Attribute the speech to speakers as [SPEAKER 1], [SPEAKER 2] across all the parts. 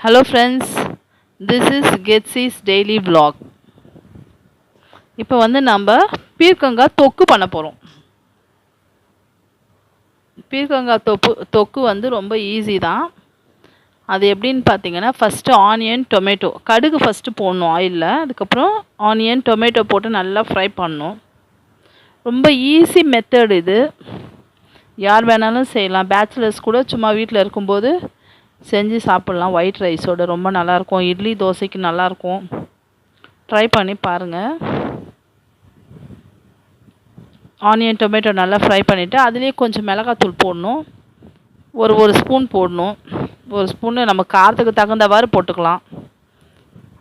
[SPEAKER 1] Hello friends, this is Getsy's daily vlog. இப்போ வந்து நம்ம பீர்க்கங்காய் தொக்கு பண்ண போகிறோம். பீர்க்கங்காய் தொக்கு வந்து ரொம்ப ஈஸி தான். அது எப்படின்னு பார்த்தீங்கன்னா, ஃபஸ்ட்டு ஆனியன் டொமேட்டோ கடுகு ஃபஸ்ட்டு போடணும் ஆயிலில். அதுக்கப்புறம் ஆனியன் டொமேட்டோ போட்டு நல்லா ஃப்ரை பண்ணணும். ரொம்ப ஈஸி மெத்தட் இது. யார் வேணாலும் செய்யலாம். பேச்சுலர்ஸ் கூட சும்மா வீட்டில் இருக்கும்போது செஞ்சு சாப்பிட்லாம். ஒயிட் ரைஸோடு ரொம்ப நல்லாயிருக்கும். இட்லி தோசைக்கு நல்லாயிருக்கும். ட்ரை பண்ணி பாருங்கள். ஆனியன் டொமேட்டோ நல்லா ஃப்ரை பண்ணிவிட்டு அதுலேயே கொஞ்சம் மிளகாத்தூள் போடணும். ஒரு ஸ்பூன் போடணும். ஒரு ஸ்பூனு நம்ம காரத்துக்கு தகுந்தவாறு போட்டுக்கலாம்.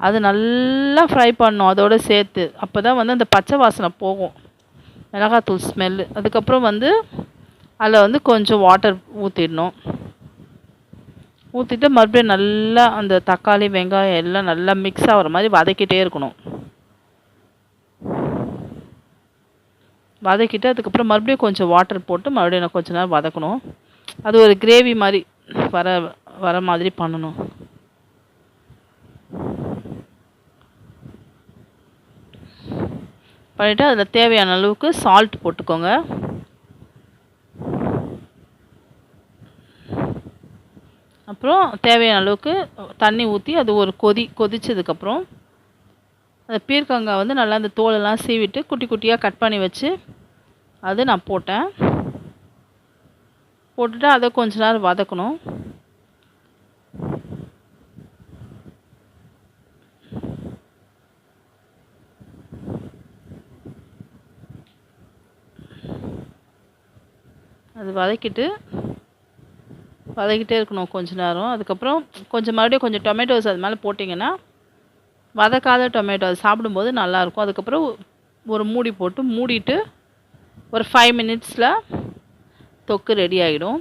[SPEAKER 1] அது நல்லா ஃப்ரை பண்ணணும் அதோடு சேர்த்து. அப்போ தான் வந்து அந்த பச்சை வாசனை போகும், மிளகாத்தூள் ஸ்மெல்லு. அதுக்கப்புறம் வந்து அதில் வந்து கொஞ்சம் வாட்டர் ஊற்றிடணும். ஊற்றிட்டு மறுபடியும் நல்லா அந்த தக்காளி வெங்காயம் எல்லாம் நல்லா மிக்ஸ் ஆகிற மாதிரி வதக்கிட்டே இருக்கணும். வதக்கிட்டு அதுக்கப்புறம் மறுபடியும் கொஞ்சம் வாட்டர் போட்டு மறுபடியும் கொஞ்சம் நேரம் வதக்கணும். அது ஒரு கிரேவி மாதிரி வர மாதிரி பண்ணணும். பண்ணிவிட்டு அதில் தேவையான அளவுக்கு சால்ட் போட்டுக்கோங்க. அப்புறம் தேவையான அளவுக்கு தண்ணி ஊற்றி அது ஒரு கொதிச்சதுக்கப்புறம் அந்த பீர்க்கங்காய் வந்து நல்லா அந்த தோலெல்லாம் சீவிட்டு குட்டி குட்டியாக கட் பண்ணி வச்சு அது நான் போட்டேன். போட்டுட்டு அதை கொஞ்ச நேரம் வதக்கணும். அது வதக்கிட்டே இருக்கணும் கொஞ்ச நேரம். அதுக்கப்புறம் மறுபடியும் கொஞ்சம் டொமேட்டோஸ் அது மேலே போட்டிங்கன்னா வதக்காத டொமேட்டோ அது சாப்பிடும்போது நல்லாயிருக்கும். அதுக்கப்புறம் ஒரு மூடிட்டு ஒரு 5 மினிட்ஸில் தொக்கு ரெடி ஆகிடும்.